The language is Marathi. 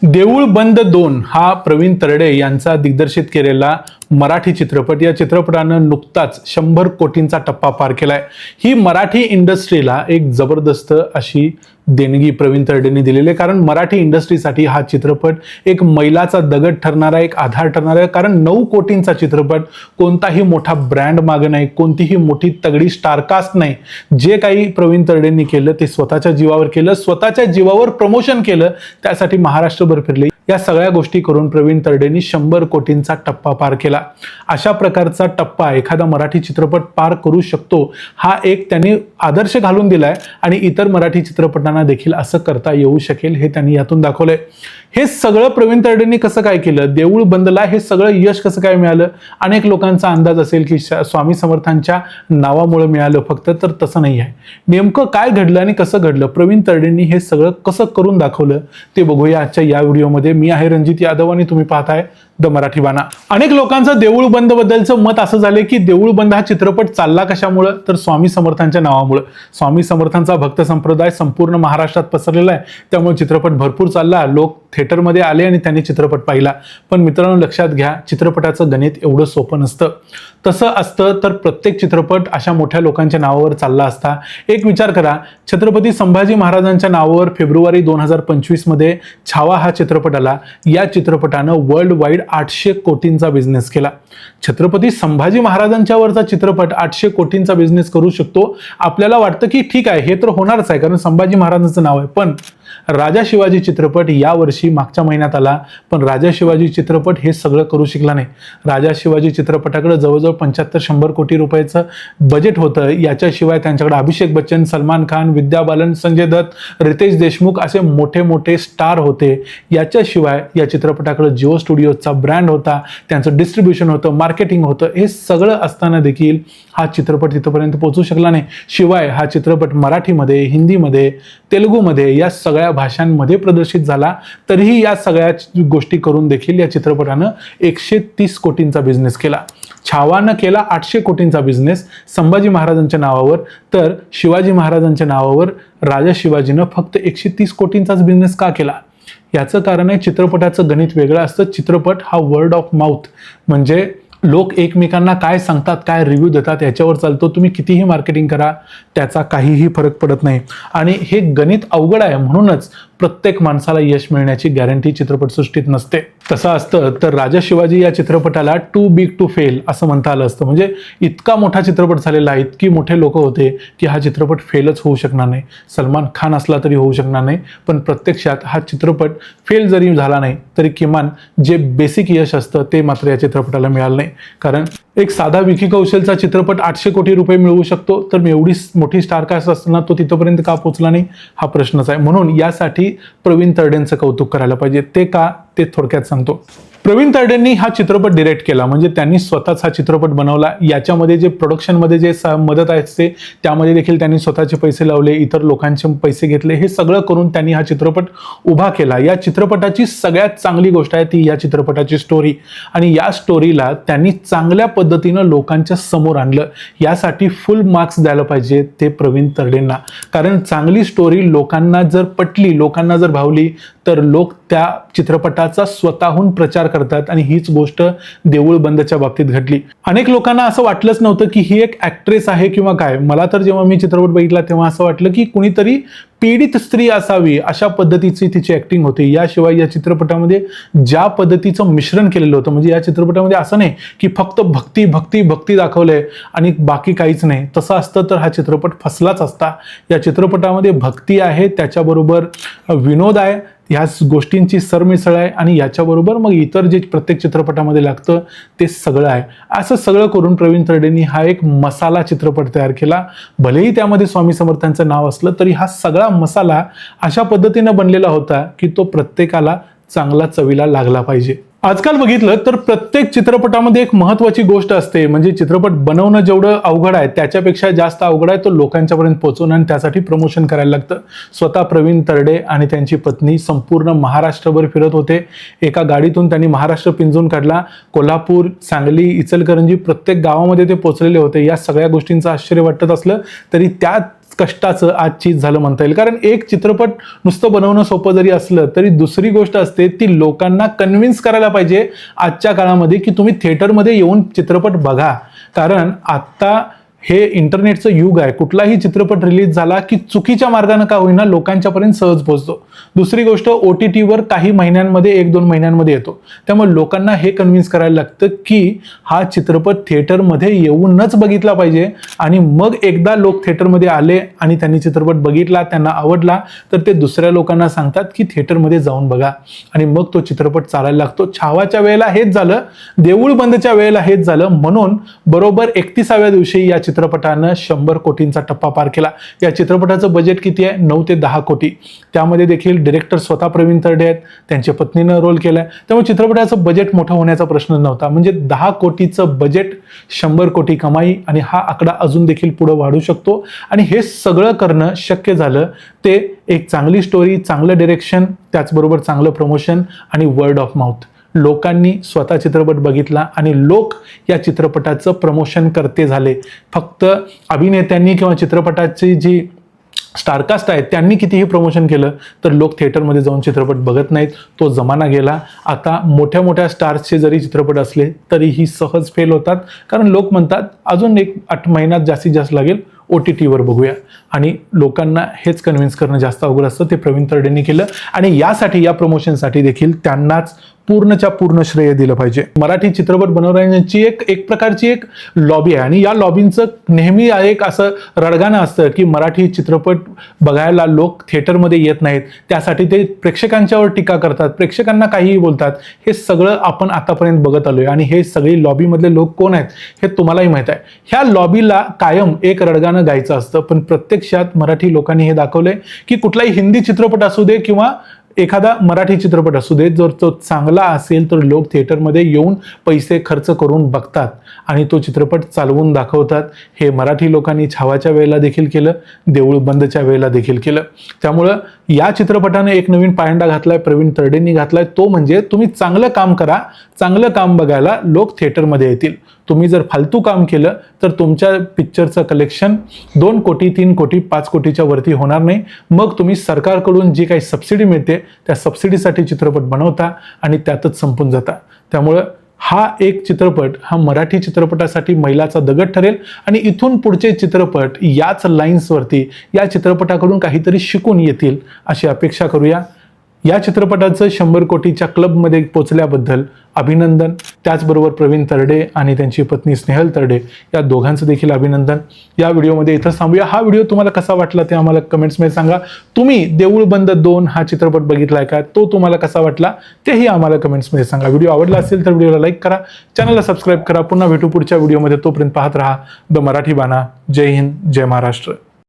देऊळ बंद 2 हा प्रवीण तरडे यांचा दिग्दर्शित केलेला मराठी चित्रपट, या चित्रपटानं नुकताच 100 कोटींचा टप्पा पार केलाय। ही मराठी इंडस्ट्रीला एक जबरदस्त अशी देणगी प्रवीण तरडेंनी दिलेली आहे, कारण मराठी इंडस्ट्रीसाठी हा चित्रपट एक मैलाचा दगड ठरणारा, एक आधार ठरणारा आहे। कारण 9 कोटींचा चित्रपट, कोणताही मोठा ब्रँड मागे नाही, कोणतीही मोठी तगडी स्टारकास्ट नाही। जे काही प्रवीण तरडेंनी केलं ते स्वतःच्या जीवावर केलं, स्वतःच्या जीवावर प्रमोशन केलं, त्यासाठी महाराष्ट्रभर फिरले। या सगळ्या गोष्टी करून प्रवीण तरडेंनी 100 कोटींचा टप्पा पार केला। अशा प्रकारचा टप्पा एखादा मराठी चित्रपट पार करू शकतो, हा एक त्यांनी आदर्श घालून दिलाय आणि इतर मराठी चित्रपटांना देखील असं करता येऊ शकेल हे त्यांनी यातून दाखवलंय। हे सगळं प्रवीण तरडेंनी कसं काय केलं, देऊळ बंदला हे सगळं यश कसं काय मिळालं? अनेक लोकांचा अंदाज असेल की स्वामी समर्थांच्या नावामुळे मिळालं फक्त, तर तसं नाही आहे। नेमकं काय घडलं आणि कसं घडलं, प्रवीण तरडेंनी हे सगळं कसं करून दाखवलं ते बघूया आजच्या या व्हिडिओमध्ये। मी आहे रणजित यादव आणि तुम्ही पाहताय द मराठी बाणा। अनेक लोकांचं देऊळ बंद बद्दलचं मत असं झालं की देऊळ बंद हा चित्रपट चालला कशामुळे, तर स्वामी समर्थांच्या नावामुळे। स्वामी समर्थांचा भक्त संप्रदाय संपूर्ण महाराष्ट्रात पसरलेला आहे, त्यामुळे चित्रपट भरपूर चालला, लोक थिएटरमध्ये आले आणि त्यांनी चित्रपट पाहिला। पण मित्रांनो लक्षात घ्या, चित्रपटाचं गणित एवढं सोपं नसतं। तसं असतं तर प्रत्येक चित्रपट अशा मोठ्या लोकांच्या नावावर चालला असता। एक विचार करा, छत्रपती संभाजी महाराजांच्या नावावर फेब्रुवारी 2025 मध्ये छावा हा चित्रपट आला। या चित्रपटानं वर्ल्ड वाईड 800 कोटींचा बिझनेस केला। छत्रपती संभाजी महाराजांच्या वरचा चित्रपट 800 कोटींचा बिझनेस करू शकतो। आपल्याला वाटतं की ठीक आहे, हे तर होणारच आहे कारण संभाजी महाराजांचं नाव आहे। पण राजा शिवाजी चित्रपट या वर्षी मागच्या महिन्यात आला, पण राजा शिवाजी चित्रपट हे सगळं करू शकला नाही। राजा शिवाजी चित्रपटाकडे जवळजवळ 75-100 कोटी रुपयाचं बजेट होतं। याच्याशिवाय त्यांच्याकडे अभिषेक बच्चन, सलमान खान, विद्या बालन, संजय दत्त, रितेश देशमुख असे मोठे मोठे स्टार होते। याच्याशिवाय या चित्रपटाकडे जिओ स्टुडिओचा ब्रँड होता, त्यांचं डिस्ट्रीब्युशन होतं, मार्केटिंग होतं। हे सगळं असताना देखील हा चित्रपट तिथपर्यंत पोहोचू शकला नाही। शिवाय हा चित्रपट मराठीमध्ये, हिंदीमध्ये, तेलुगूमध्ये या सगळ्या भाषांमध्ये प्रदर्शित झाला, तरीही या सगळ्या गोष्टी करून देखील या चित्रपटानं 130 कोटींचा बिझनेस केला। छावानं केला 800 कोटींचा बिझनेस संभाजी महाराजांच्या नावावर, तर शिवाजी महाराजांच्या नावावर राजा शिवाजीनं फक्त 130 कोटींचाच बिझनेस का केला? याचं कारण आहे चित्रपटाचं गणित वेगळं असतं। चित्रपट हा वर्ड ऑफ माउथ, म्हणजे लोक एकमेकांना काय सांगतात, काय रिव्ह्यू देतात याच्यावर चालतो। तुम्ही कितीही मार्केटिंग करा, त्याचा काहीही फरक पडत नाही। आणि हे गणित अवघड आहे, म्हणूनच प्रत्येक माणसाला यश मिळण्याची गॅरंटी चित्रपटसृष्टीत नसते। तसं असतं तर राजा शिवाजी या चित्रपटाला टू बिग टू फेल असं म्हणता आलं असतं। म्हणजे इतका मोठा चित्रपट झालेला आहे, इतकी मोठे लोक होते की हा चित्रपट फेलच होऊ शकणार नाही। सलमान खान असला तरी होऊ शकणार नाही, पण प्रत्यक्षात हा चित्रपट फेल जरी झाला नाही तरी किमान जे बेसिक यश असतं ते मात्र या चित्रपटाला मिळालं नाही। कारण एक साधा विकी कौशलचा चित्रपट 800 कोटी रुपये मिळवू शकतो, तर एवढी मोठी स्टारकास्ट असताना तो तिथपर्यंत का पोहोचला नाही हा प्रश्नच आहे। म्हणून यासाठी प्रवीण तरडेंचं कौतुक करायला पाहिजे। ते का, ते थोडक्यात सांगतो। प्रवीण तरडेंनी हा चित्रपट डिरेक्ट केला, म्हणजे त्यांनी स्वतःच हा चित्रपट बनवला। याच्यामध्ये जे प्रोडक्शनमध्ये जे मदत असते त्यामध्ये देखील त्यांनी स्वतःचे पैसे लावले, इतर लोकांचे पैसे घेतले। हे सगळं करून त्यांनी हा चित्रपट उभा केला। या चित्रपटाची सगळ्यात चांगली गोष्ट आहे ती या चित्रपटाची स्टोरी, आणि या स्टोरीला त्यांनी चांगल्या पद्धतीनं लोकांच्या समोर आणलं। यासाठी फुल मार्क्स द्यायला पाहिजे ते प्रवीण तरडेंना, कारण चांगली स्टोरी लोकांना जर पटली, लोकांना जर भावली, तर लोक त्या चित्रपटाचा स्वतःहून प्रचार करतात। आणि हीच गोष्ट देऊळ बंदच्या बाबतीत घडली। अनेक लोकांना असं वाटलंच नव्हतं की ही एक ऍक्ट्रेस आहे किंवा काय। मला तर जेव्हा मी चित्रपट बघितला तेव्हा असं वाटलं की कुणीतरी पीडित स्त्री असावी अशा पद्धतीची तिची ऍक्टिंग होती। याशिवाय या चित्रपटामध्ये ज्या पद्धतीचं मिश्रण केलेलं होतं, म्हणजे या चित्रपटामध्ये असं नाही की फक्त भक्ती भक्ती भक्ती दाखवलंय आणि बाकी काहीच नाही। तसं असतं तर हा चित्रपट फसलाच असता। या चित्रपटामध्ये भक्ती आहे, त्याच्याबरोबर विनोद आहे, ह्या गोष्टींची सरमिसळ आहे, आणि याच्याबरोबर मग इतर जे प्रत्येक चित्रपटामध्ये लागतं ते सगळं आहे। असं सगळं करून प्रवीण तरडेंनी हा एक मसाला चित्रपट तयार केला। भलेही त्यामध्ये स्वामी समर्थांचं नाव असलं तरी हा सगळा मसाला अशा पद्धतीनं बनलेला होता की तो प्रत्येकाला चांगला चवीला लागला पाहिजे। आजकाल बघितलं तर प्रत्येक चित्रपटामध्ये एक महत्त्वाची गोष्ट असते, म्हणजे चित्रपट बनवणं जेवढं अवघड आहे त्याच्यापेक्षा जास्त अवघड आहे तो लोकांच्यापर्यंत पोहोचवणं, आणि त्यासाठी प्रमोशन करायला लागतं। स्वतः प्रवीण तरडे आणि त्यांची पत्नी संपूर्ण महाराष्ट्रभर फिरत होते। एका गाडीतून त्यांनी महाराष्ट्र पिंजून काढला। कोल्हापूर, सांगली, इचलकरंजी प्रत्येक गावामध्ये ते पोहोचलेले होते। या सगळ्या गोष्टींचं आश्चर्य वाटत असलं तरी त्या कष्टाचं आज चीज झालं म्हणता येईल. कारण एक चित्रपट नुसतं बनवणं सोपं जरी असलं तरी दुसरी गोष्ट असते ती लोकांना कन्व्हिन्स करायला पाहिजे आजच्या काळामध्ये की तुम्ही थिएटरमध्ये येऊन चित्रपट बघा. कारण आत्ता हे इंटरनेटचं युग आहे. कुठलाही चित्रपट रिलीज झाला की चुकीच्या मार्गाने का होईना लोकांच्यापर्यंत सहज पोहोचतो. दुसरी गोष्ट OTTवर काही महिन्यांमध्ये 1-2 महिन्यांमध्ये येतो. त्यामुळे लोकांना हे कन्व्हिन्स करायला लागतं की हा चित्रपट थिएटरमध्ये येऊनच बघितला पाहिजे आणि मग एकदा लोक थिएटरमध्ये आले आणि त्यांनी चित्रपट बघितला, त्यांना आवडला तर ते दुसऱ्या लोकांना सांगतात की थिएटरमध्ये जाऊन बघा आणि मग तो चित्रपट चालायला लागतो. छावाच्या वेळेला हेच झालं, देऊळ बंदच्या वेळेला हेच झालं. म्हणून बरोबर 31व्या दिवशी या चित्रपटानं 100 कोटींचा टप्पा पार केला. या चित्रपटाचं बजेट किती आहे? 9 ते 10 कोटी. त्यामध्ये देखील डिरेक्टर स्वतः प्रवीण तरडे आहेत, त्यांच्या पत्नीनं रोल केलाय. त्यामुळे चित्रपटाचं बजेट मोठं होण्याचा प्रश्न नव्हता. म्हणजे 10 कोटीचं बजेट, 100 कोटी कमाई आणि हा आकडा अजून देखील पुढे वाढू शकतो. आणि हे सगळं करणं शक्य झालं ते एक चांगली स्टोरी, चांगलं डिरेक्शन, त्याचबरोबर चांगलं प्रमोशन आणि वर्ड ऑफ माउथ. लोकांनी स्वतः चित्रपट बघितला आणि लोक या चित्रपटाचं प्रमोशन करते झाले. फक्त अभिनेत्यांनी किंवा चित्रपटाची जी स्टारकास्ट आहे त्यांनी कितीही प्रमोशन केलं तर लोक थिएटरमध्ये जाऊन चित्रपट बघत नाहीत. तो जमाना गेला. आता मोठ्या मोठ्या स्टार्सचे जरी चित्रपट असले तरीही सहज फेल होतात. कारण लोक म्हणतात अजून 8 महिन्यात जास्तीत जास्त लागेल, OTTवर बघूया. आणि लोकांना हेच कन्व्हिन्स करणं जास्त अवघड असतं. ते प्रवीण तरडेंनी केलं आणि यासाठी, या प्रमोशनसाठी देखील त्यांनाच पूर्णच्या पूर्ण श्रेय दिलं पाहिजे. मराठी चित्रपट बनवणाऱ्यांची एक प्रकारची एक लॉबी आहे आणि या लॉबींचं नेहमी एक असं रडगाणं असतं की मराठी चित्रपट बघायला लोक थिएटरमध्ये येत नाहीत, त्यासाठी ते प्रेक्षकांच्यावर टीका करतात, प्रेक्षकांना काहीही बोलतात. हे सगळं आपण आतापर्यंत बघत आलोय आणि हे सगळे लॉबीमधले लोक कोण आहेत हे तुम्हालाही माहित आहे. ह्या लॉबीला कायम एक रडगाणं गायचं असतं, पण प्रत्यक्षात मराठी लोकांनी हे दाखवलंय की कुठलाही हिंदी चित्रपट असू दे किंवा एखादा मराठी चित्रपट असू दे, जर तो चांगला असेल तर लोक थिएटरमध्ये येऊन पैसे खर्च करून बघतात आणि तो चित्रपट चालवून दाखवतात. हे मराठी लोकांनी छावाच्या वेळेला देखील केलं, देऊळ बंदच्या वेळेला देखील केलं. त्यामुळं या चित्रपटाने एक नवीन पायंडा घातलाय, प्रवीण तरडेंनी घातलाय. तो म्हणजे तुम्ही चांगलं काम करा, चांगलं काम बघायला लोक थिएटरमध्ये येतील. तुम्ही जर फालतू काम केलं तर तुमच्या पिक्चरचं कलेक्शन 2 कोटी, 3 कोटी, 5 कोटीच्या वरती होणार नाही. मग तुम्ही सरकारकडून जी काही सबसिडी मिळते त्या सबसिडीसाठी चित्रपट बनवता आणि त्यातच संपून जाता. त्यामुळं हा एक चित्रपट हा मराठी चित्रपटासाठी मैलाचा दगड ठरेल आणि इथून पुढचे चित्रपट याच लाईन्सवरती या चित्रपटाकडून काहीतरी शिकून येतील अशी अपेक्षा करूया. या चित्रपटाचं 100 कोटीच्या क्लबमध्ये पोहोचल्याबद्दल अभिनंदन. त्याचबरोबर प्रवीण तरडे आणि त्यांची पत्नी स्नेहल तरडे या दोघांचं देखील अभिनंदन. या व्हिडिओमध्ये इथं थांबूया. हा व्हिडिओ तुम्हाला कसा वाटला ते आम्हाला कमेंट्समध्ये सांगा. तुम्ही देऊळ बंद 2 हा चित्रपट बघितलाय का? तो तुम्हाला कसा वाटला तेही आम्हाला कमेंट्समध्ये सांगा. व्हिडिओ आवडला असेल तर व्हिडिओला लाईक करा, चॅनलला सबस्क्राईब करा. पुन्हा भेटू पुढच्या व्हिडिओमध्ये. तोपर्यंत पाहत राहा द मराठी बाणा. जय हिंद, जय महाराष्ट्र.